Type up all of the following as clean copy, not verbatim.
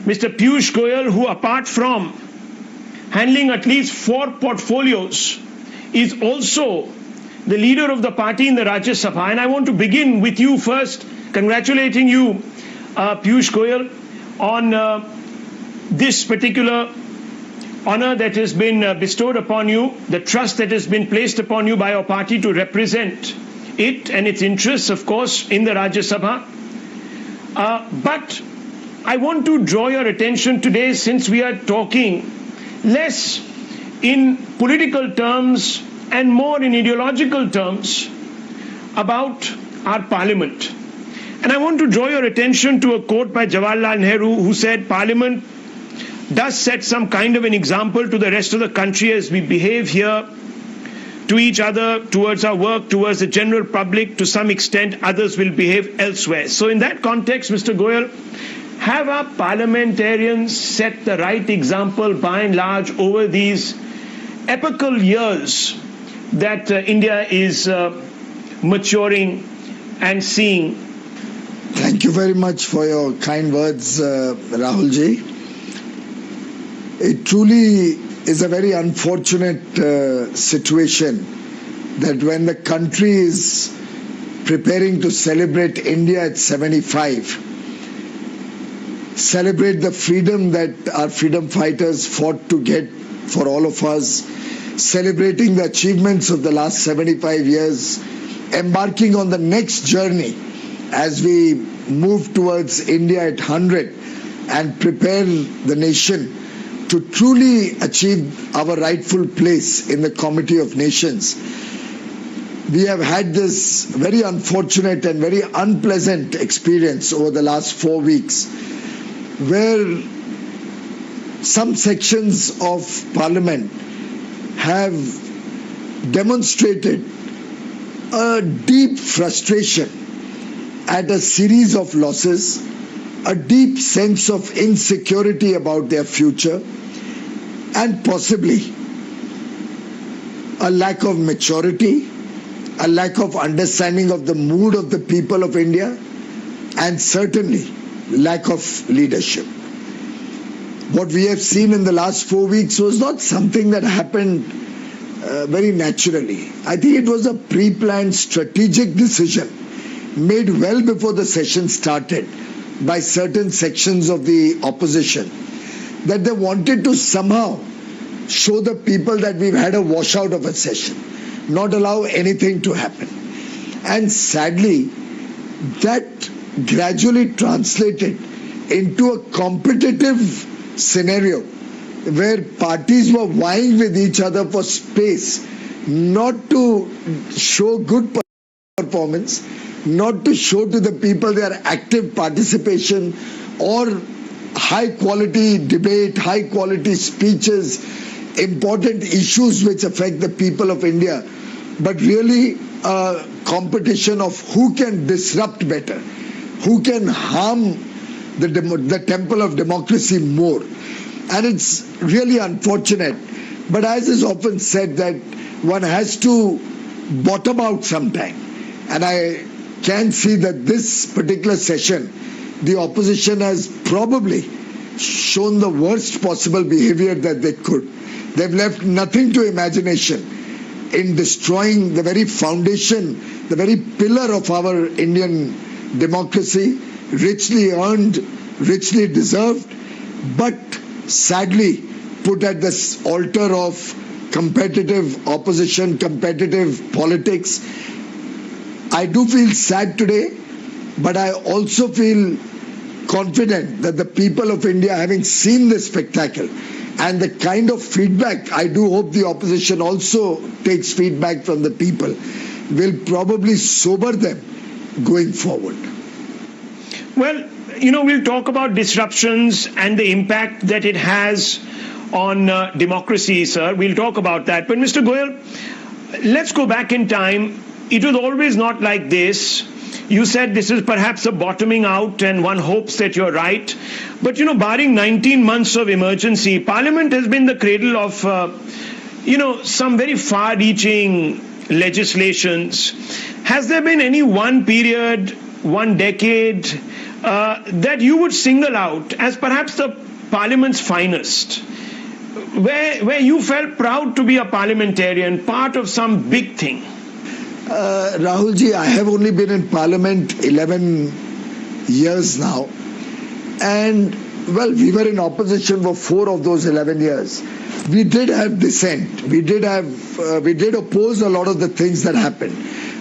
Mr. Piyush Goyal, who apart from handling at least 4 portfolios, is also the leader of the party in the Rajya Sabha. And I want to begin with you first, congratulating you, Piyush Goyal, on this particular honor that has been bestowed upon you, the trust that has been placed upon you by your party to represent it and its interests, of course, in the Rajya Sabha. But I want to draw your attention today, since we are talking less in political terms and more in ideological terms about our parliament. And I want to draw your attention to a quote by Jawaharlal Nehru, who said, "Parliament does set some kind of an example to the rest of the country as we behave here, to each other, towards our work, towards the general public. To some extent, others will behave elsewhere." So in that context, Mr. Goyal, have our parliamentarians set the right example by and large over these epochal years that India is maturing and seeing? Thank you very much for your kind words, Rahulji. It truly is a very unfortunate situation that when the country is preparing to celebrate India at 75, celebrate the freedom that our freedom fighters fought to get for all of us, celebrating the achievements of the last 75 years, embarking on the next journey as we move towards India at 100 and prepare the nation to truly achieve our rightful place in the Committee of Nations. We have had this very unfortunate and very unpleasant experience over the last 4 weeks, where some sections of Parliament have demonstrated a deep frustration at a series of losses, a deep sense of insecurity about their future, and possibly a lack of maturity, a lack of understanding of the mood of the people of India, and certainly lack of leadership. What we have seen in the last 4 weeks was not something that happened very naturally. I think it was a pre-planned strategic decision made well before the session started by certain sections of the opposition, that they wanted to somehow show the people that we've had a washout of a session, not allow anything to happen. And sadly, that gradually translated into a competitive scenario where parties were vying with each other for space, not to show good performance, not to show to the people their active participation or high quality debate, high quality speeches, important issues which affect the people of India, but really a competition of who can disrupt better, who can harm the temple of democracy more. And it's really unfortunate. But as is often said, that one has to bottom out sometime. And I can see that this particular session, the opposition has probably shown the worst possible behavior that they could. They've left nothing to imagination in destroying the very foundation, the very pillar of our Indian democracy, richly earned, richly deserved, but sadly put at this altar of competitive opposition, competitive politics. I do feel sad today, but I also feel confident that the people of India, having seen this spectacle and the kind of feedback, I do hope the opposition also takes feedback from the people, will probably sober them going forward. Well, we'll talk about disruptions and the impact that it has on democracy, sir. We'll talk about that. But Mr. Goyal, let's go back in time. It was always not like this. You said this is perhaps a bottoming out, and one hopes that you're right. But, barring 19 months of emergency, Parliament has been the cradle of, some very far-reaching legislations. Has there been any one period, one decade, that you would single out as perhaps the Parliament's finest, where you felt proud to be a parliamentarian, part of some big thing? Rahulji, I have only been in Parliament 11 years now, and well, we were in opposition for 4 of those 11 years. We did have dissent. We did oppose a lot of the things that happened,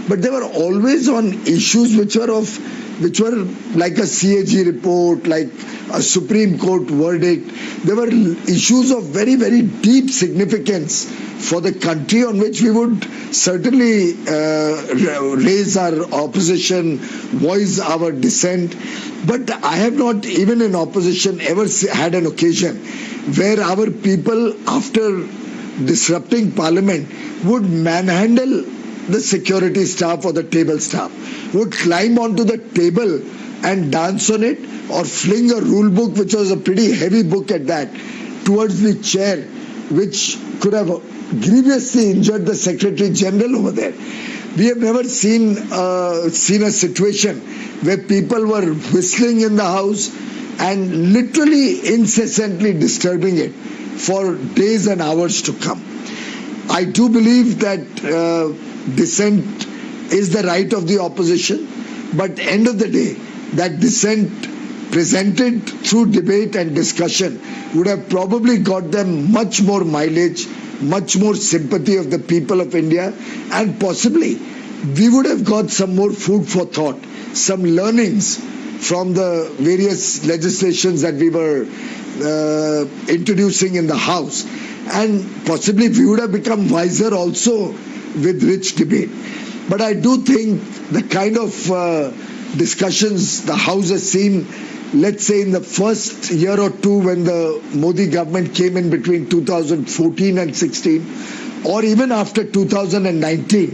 but they were always on issues which were like a CAG report, like a Supreme Court verdict. There were issues of very, very deep significance for the country on which we would certainly raise our opposition, voice our dissent. But I have not, even in opposition, ever had an occasion where our people, after disrupting Parliament, would manhandle the security staff or the table staff, would climb onto the table and dance on it, or fling a rule book, which was a pretty heavy book at that, towards the chair, which could have grievously injured the Secretary General over there. We have never seen a situation where people were whistling in the House and literally incessantly disturbing it for days and hours to come. I do believe that dissent is the right of the opposition, but end of the day, that dissent presented through debate and discussion would have probably got them much more mileage, much more sympathy of the people of India, and possibly we would have got some more food for thought, some learnings from the various legislations that we were introducing in the House, and possibly we would have become wiser also with rich debate. But I do think the kind of discussions the House has seen, let's say in the first year or two when the Modi government came in between 2014 and 16, or even after 2019,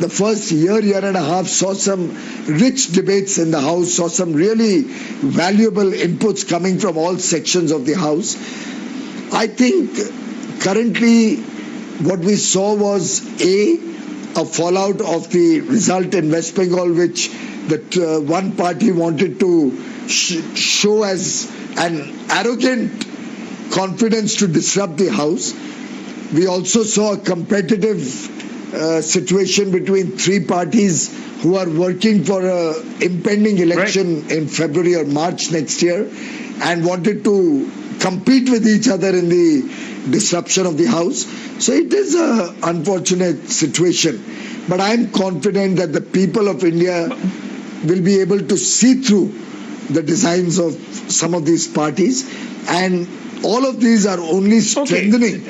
the first year and a half saw some rich debates in the House, saw some really valuable inputs coming from all sections of the House. I think currently what we saw was a fallout of the result in West Bengal, which the one party wanted to show as an arrogant confidence to disrupt the House. We also saw a competitive situation between 3 parties who are working for an impending election in February or March next year, and wanted to compete with each other in the disruption of the House. So it is an unfortunate situation. But I am confident that the people of India will be able to see through the designs of some of these parties, and all of these are only strengthening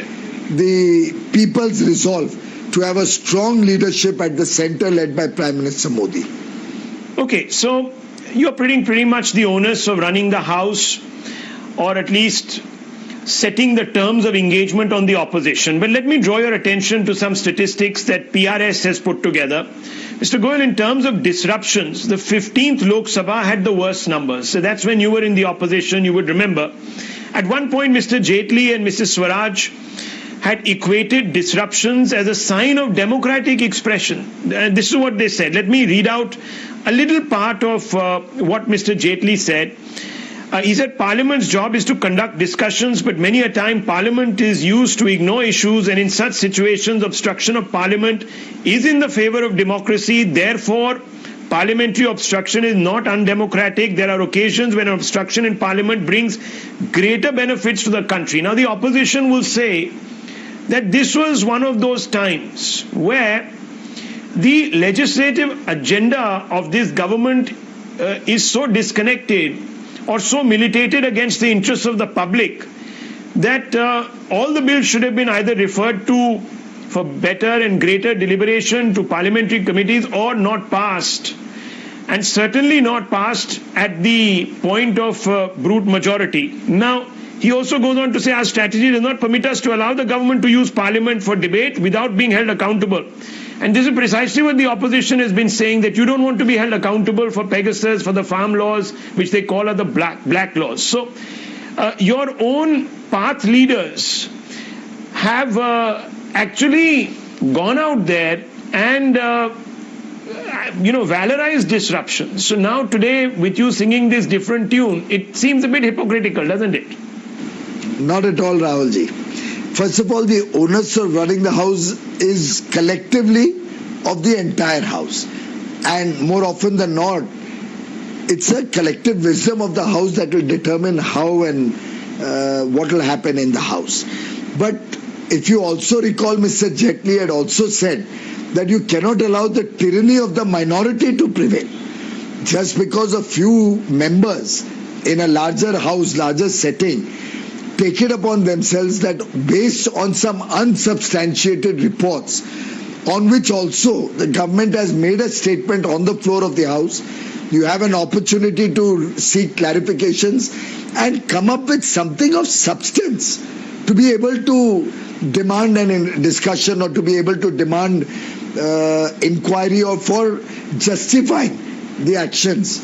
the people's resolve to have a strong leadership at the center led by Prime Minister Modi. Okay, so you're pretty much the onus of running the House, or at least setting the terms of engagement on the opposition. But let me draw your attention to some statistics that PRS has put together. Mr. Goyal, in terms of disruptions, the 15th Lok Sabha had the worst numbers. So that's when you were in the opposition, you would remember. At one point, Mr. Jaitley and Mrs. Swaraj had equated disruptions as a sign of democratic expression. And this is what they said. Let me read out a little part of what Mr. Jaitley said. He said, Parliament's job is to conduct discussions, but many a time Parliament is used to ignore issues, and in such situations, obstruction of Parliament is in the favour of democracy. Therefore, parliamentary obstruction is not undemocratic. There are occasions when obstruction in Parliament brings greater benefits to the country. Now, the opposition will say that this was one of those times where the legislative agenda of this government is so disconnected or so militated against the interests of the public that all the bills should have been either referred to for better and greater deliberation to parliamentary committees, or not passed, and certainly not passed at the point of brute majority. Now, he also goes on to say our strategy does not permit us to allow the government to use Parliament for debate without being held accountable. And this is precisely what the opposition has been saying, that you don't want to be held accountable for Pegasus, for the farm laws, which they call are the black laws. So your own path leaders have actually gone out there and valorize disruption. So now today, with you singing this different tune, it seems a bit hypocritical, doesn't it? Not at all, Rahulji. First of all, the onus of running the house is collectively of the entire house. And more often than not, it's a collective wisdom of the house that will determine how and what will happen in the house. But if you also recall, Mr. Jaitley had also said that you cannot allow the tyranny of the minority to prevail. Just because a few members in a larger house, larger setting, take it upon themselves that based on some unsubstantiated reports, on which also the government has made a statement on the floor of the house, you have an opportunity to seek clarifications and come up with something of substance to be able to demand an discussion or to be able to demand inquiry or for justifying the actions.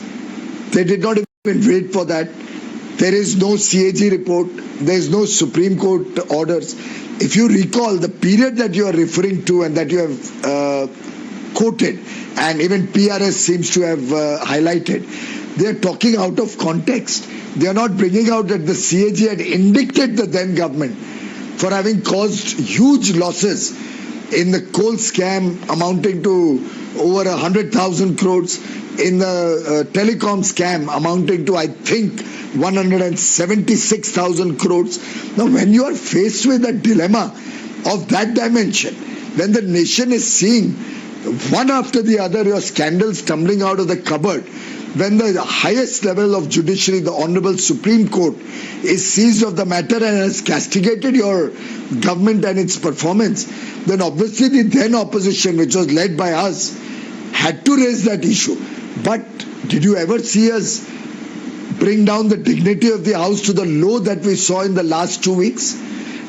They did not even wait for that. There is no CAG report. There is no Supreme Court orders. If you recall the period that you are referring to and that you have quoted, and even PRS seems to have highlighted, they are talking out of context. They are not bringing out that the CAG had indicted the then government for having caused huge losses in the coal scam amounting to over 100,000 crores, in the telecom scam amounting to, I think, 176,000 crores. Now, when you are faced with a dilemma of that dimension, when the nation is seeing one after the other your scandals tumbling out of the cupboard, when the highest level of judiciary, the Honorable Supreme Court, is seized of the matter and has castigated your government and its performance, then obviously the then opposition, which was led by us, had to raise that issue. But did you ever see us bring down the dignity of the house to the low that we saw in the last 2 weeks?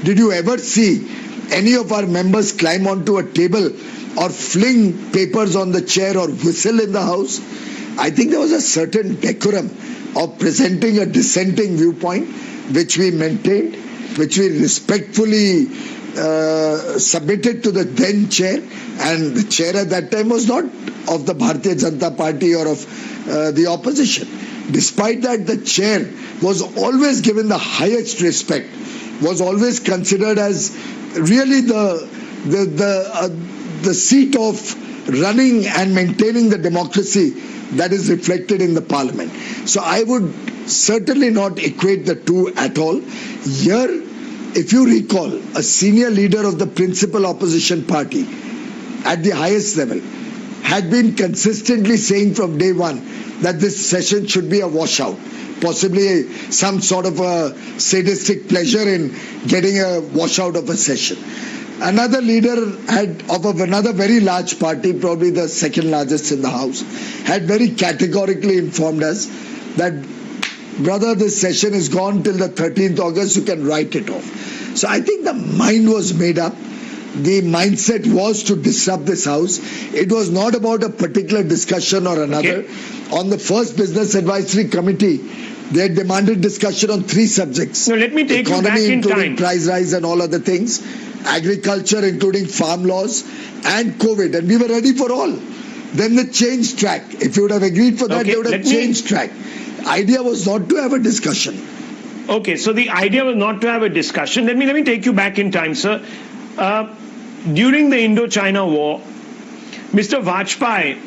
Did you ever see any of our members climb onto a table or fling papers on the chair or whistle in the house? I think there was a certain decorum of presenting a dissenting viewpoint, which we maintained, which we respectfully submitted to the then chair, and the chair at that time was not of the Bharatiya Janata Party or of the opposition. Despite that, the chair was always given the highest respect, was always considered as really the seat of running and maintaining the democracy that is reflected in the parliament. So I would certainly not equate the two at all. Here, if you recall, a senior leader of the principal opposition party at the highest level had been consistently saying from day one that this session should be a washout, possibly some sort of a sadistic pleasure in getting a washout of a session. Another leader of another very large party, probably the second largest in the house, had very categorically informed us that, brother, this session is gone till the 13th August, you can write it off. So I think the mind was made up. The mindset was to disrupt this house. It was not about a particular discussion or another. Okay. On the first Business Advisory Committee, they had demanded discussion on 3 subjects. Now let me take economy, you back in including time. Price rise and all other things. Agriculture, including farm laws, and COVID. And we were ready for all. Then they changed track. If you would have agreed for that, okay, they would have changed track. Idea was not to have a discussion. Okay, so the idea was not to have a discussion. Let me take you back in time, sir. During the Indo-China War, Mr. Vajpayee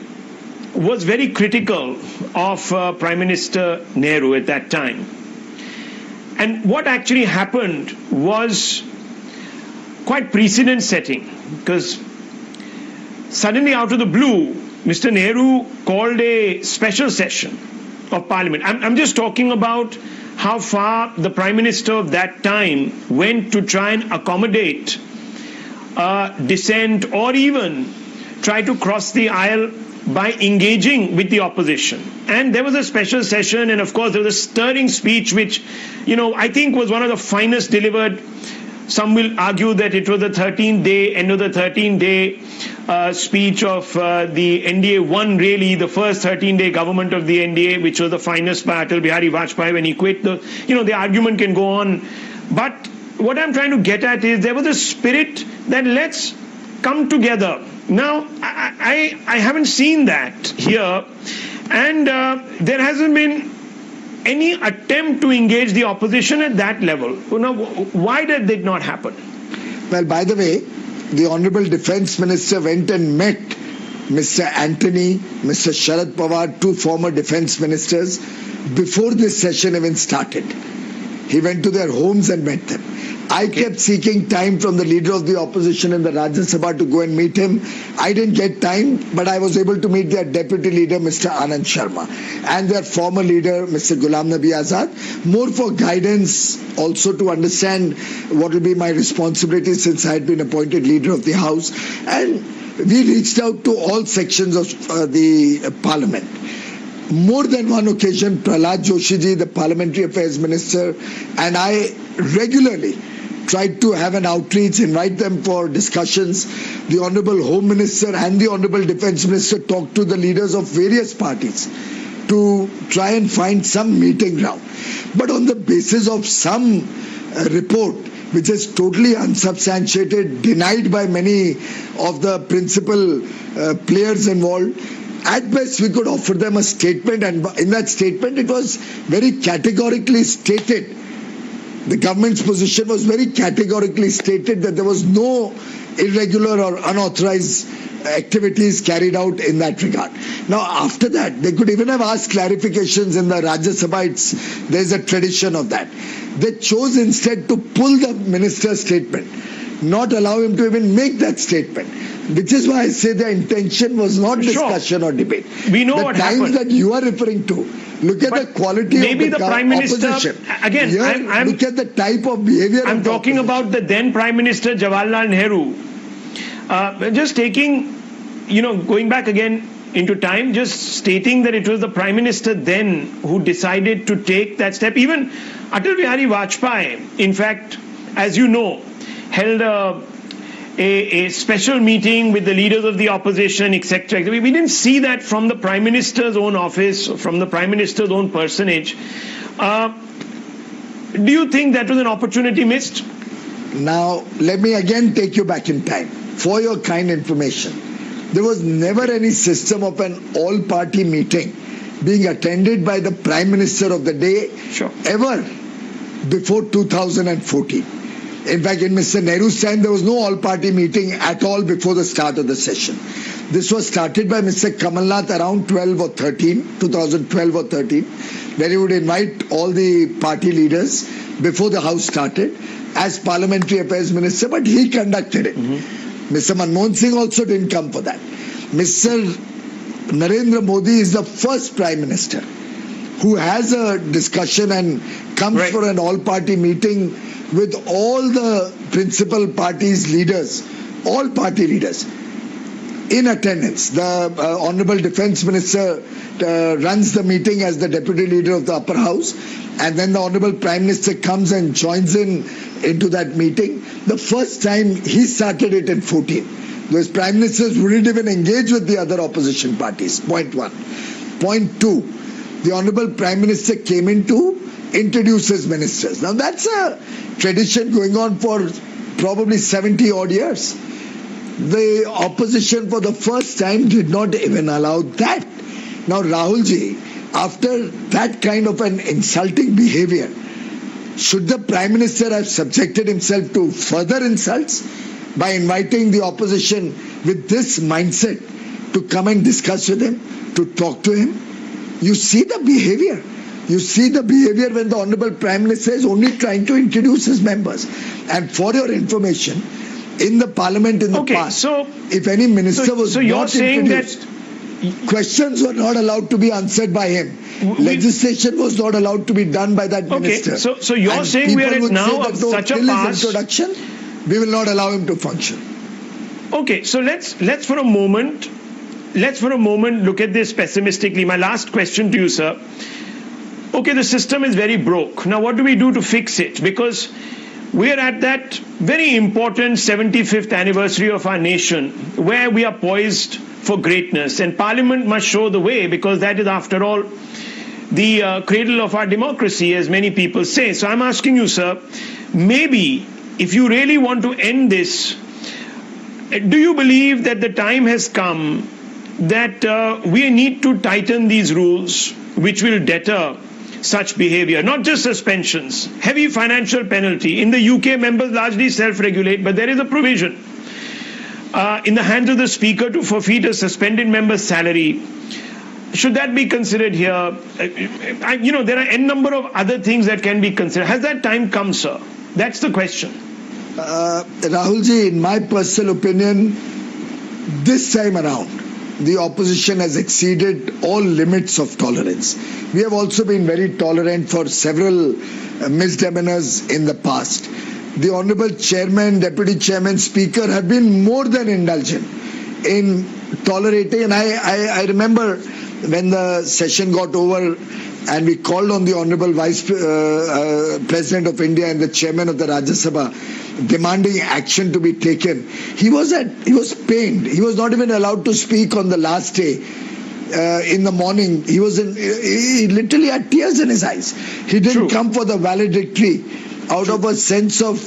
was very critical of Prime Minister Nehru at that time. And what actually happened was quite precedent setting, because suddenly out of the blue, Mr. Nehru called a special session of Parliament. I'm just talking about how far the Prime Minister of that time went to try and accommodate dissent or even try to cross the aisle by engaging with the opposition. And there was a special session, and of course there was a stirring speech which, I think was one of the finest delivered. Some will argue that it was the 13th-day, end of the 13th-day speech of the NDA one, really, the first 13-day government of the NDA, which was the finest by Atal Bihari Vajpayee when he quit. The argument can go on. But what I'm trying to get at is there was a spirit that let's come together Now, I haven't seen that here, and there hasn't been any attempt to engage the opposition at that level. Now, why did it not happen? Well, by the way, the Honorable Defence Minister went and met Mr. Antony, Mr. Sharad Pawar, two former defence ministers, before this session even started. He went to their homes and met them. I kept seeking time from the leader of the opposition in the Rajya Sabha to go and meet him. I didn't get time, but I was able to meet their deputy leader, Mr. Anand Sharma, and their former leader, Mr. Ghulam Nabi Azad, more for guidance, also to understand what will be my responsibility since I had been appointed leader of the House. And we reached out to all sections of the parliament. More than one occasion, Prahlad Joshi ji, the Parliamentary Affairs Minister, and I regularly tried to have an outreach, invite them for discussions. The Honourable Home Minister and the Honourable Defence Minister talked to the leaders of various parties to try and find some meeting ground. But on the basis of some report, which is totally unsubstantiated, denied by many of the principal players involved, at best we could offer them a statement, and in that statement it was very categorically stated, the government's position was very categorically stated that there was no irregular or unauthorized activities carried out in that regard. Now after that, they could even have asked clarifications in the Rajya Sabha. There's a tradition of that. They chose instead to pull the minister's statement, not allow him to even make that statement. Which is why I say the intention was not discussion or debate. We know what happened. The times that you are referring to, look at the quality maybe of the Prime Minister, opposition. again, Here, look at the type of behavior. I'm talking about the then Prime Minister Jawaharlal Nehru. Just taking, going back again into time, just stating that it was the Prime Minister then who decided to take that step. Even Atal Bihari Vajpayee, in fact, as you know, held a special meeting with the leaders of the opposition, etc. We didn't see that from the Prime Minister's own office, from the Prime Minister's own personage. Do you think that was an opportunity missed? Now, let me again take you back in time. For your kind information, there was never any system of an all-party meeting being attended by the Prime Minister of the day ever before 2014. In fact, in Mr. Nehru's time, there was no all-party meeting at all before the start of the session. This was started by Mr. Kamalnath around 2012 or 13, where he would invite all the party leaders before the House started as Parliamentary Affairs Minister, but he conducted it. Mr. Manmohan Singh also didn't come for that. Mr. Narendra Modi is the first Prime Minister who has a discussion and comes for an all-party meeting with all the principal parties' leaders, all party leaders, in attendance. The Honourable Defence Minister runs the meeting as the Deputy Leader of the Upper House, and then the Honourable Prime Minister comes and joins into that meeting. The first time he started it in 14. Those Prime Ministers wouldn't even engage with the other opposition parties, point one. Point two, the Honourable Prime Minister came in to introduce his ministers. Now that's a tradition going on for probably 70 odd years. The opposition for the first time did not even allow that. Now Rahulji, after that kind of an insulting behavior, should the Prime Minister have subjected himself to further insults by inviting the opposition with this mindset to come and discuss with him, to talk to him? You see the behavior. You see the behavior when the Honourable Prime Minister is only trying to introduce his members. And for your information, in the Parliament in the past, if any minister was not introduced, questions were not allowed to be answered by him. Legislation was not allowed to be done by that minister. So you're and saying we are now of such a past. Introduction, we will not allow him to function. Okay, so let's for a moment look at this pessimistically. My last question to you, sir. Okay, the system is very broke. Now, what do we do to fix it? Because we are at that very important 75th anniversary of our nation, where we are poised for greatness, and Parliament must show the way, because that is, after all, the cradle of our democracy, as many people say. So I'm asking you, sir, maybe if you really want to end this, do you believe that the time has come that we need to tighten these rules which will deter such behavior, not just suspensions, heavy financial penalty? In the UK, members largely self-regulate, but there is a provision in the hands of the Speaker to forfeit a suspended member's salary. Should that be considered here? There are n number of other things that can be considered. Has that time come, sir? That's the question. Rahulji, in my personal opinion, this time around, the opposition has exceeded all limits of tolerance. We have also been very tolerant for several misdemeanors in the past. The Honorable Chairman, Deputy Chairman, Speaker have been more than indulgent in tolerating. And I remember when the session got over and we called on the Honorable Vice President of India and the Chairman of the Rajya Sabha demanding action to be taken. He was pained. He was not even allowed to speak on the last day. In the morning, he literally had tears in his eyes. He didn't come for the valedictory out of a sense of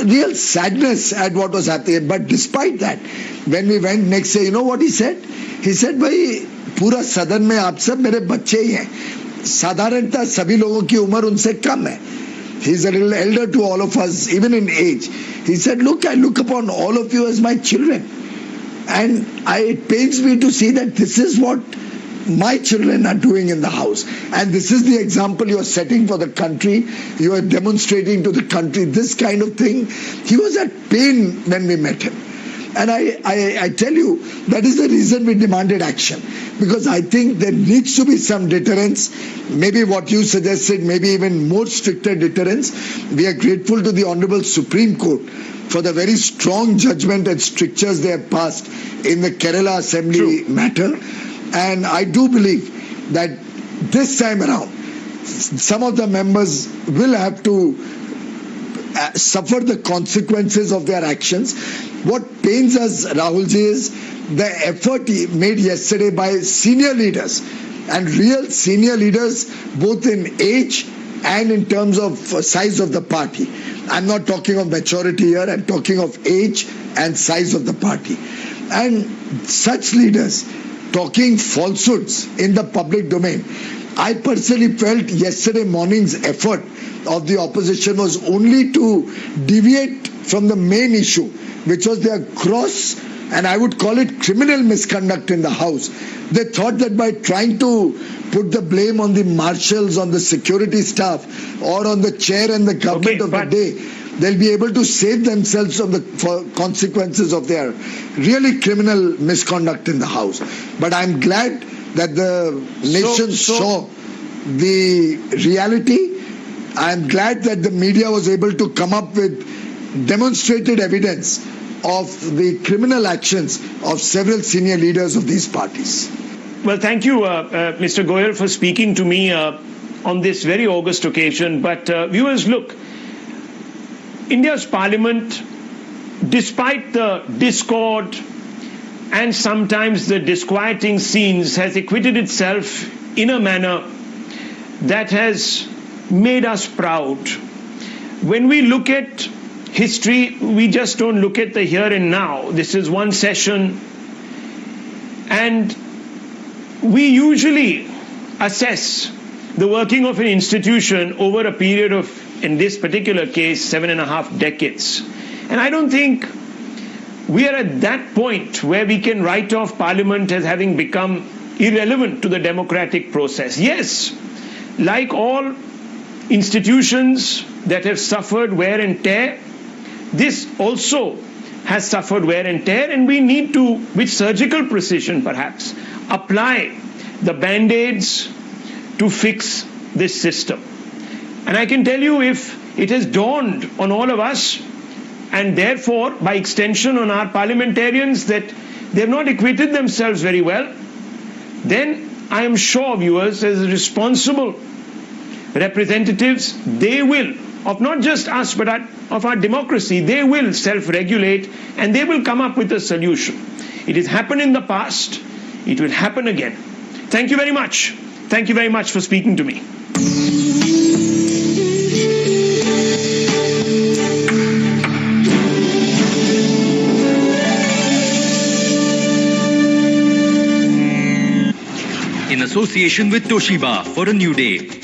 real sadness at what was happening. But despite that, when we went next day, you know what he said? He said, "Bhai, पूरा सदन में आप सब मेरे बच्चे ही हैं. साधारणतः सभी लोगों की उम्र उनसे कम है. He's a little elder to all of us, even in age. He said, look, I look upon all of you as my children. And it pains me to see that this is what my children are doing in the house. And this is the example you are setting for the country. You are demonstrating to the country this kind of thing." He was at pain when we met him. And I tell you, that is the reason we demanded action. Because I think there needs to be some deterrence. Maybe what you suggested, maybe even more stricter deterrence. We are grateful to the Honorable Supreme Court for the very strong judgment and strictures they have passed in the Kerala Assembly matter. And I do believe that this time around, some of the members will have to suffer the consequences of their actions. What pains us, Rahulji, is the effort made yesterday by senior leaders, and real senior leaders, both in age and in terms of size of the party. I'm not talking of maturity here, I'm talking of age and size of the party. And such leaders talking falsehoods in the public domain. I personally felt yesterday morning's effort of the opposition was only to deviate from the main issue, which was their gross, and I would call it criminal misconduct in the House. They thought that by trying to put the blame on the marshals, on the security staff, or on the chair and the government of the day, they'll be able to save themselves from the consequences of their really criminal misconduct in the House. But I'm glad that the nation saw the reality. I'm glad that the media was able to come up with demonstrated evidence of the criminal actions of several senior leaders of these parties. Well, thank you, Mr. Goyal, for speaking to me on this very august occasion. But viewers, look, India's parliament, despite the discord and sometimes the disquieting scenes, has acquitted itself in a manner that has made us proud. When we look at history, we just don't look at the here and now. This is one session, and we usually assess the working of an institution over a period of, in this particular case, 7.5 decades. And I don't think we are at that point where we can write off Parliament as having become irrelevant to the democratic process. Yes, like all institutions that have suffered wear and tear, this also has suffered wear and tear, and we need to, with surgical precision perhaps, apply the band-aids to fix this system. And I can tell you, if it has dawned on all of us, and therefore by extension on our parliamentarians, that they have not acquitted themselves very well, then I am sure, viewers, as responsible representatives, they will, of not just us but of our democracy, they will self-regulate and they will come up with a solution. It has happened in the past, it will happen again. Thank you very much. Thank you very much for speaking to me. association with Toshiba for a new day.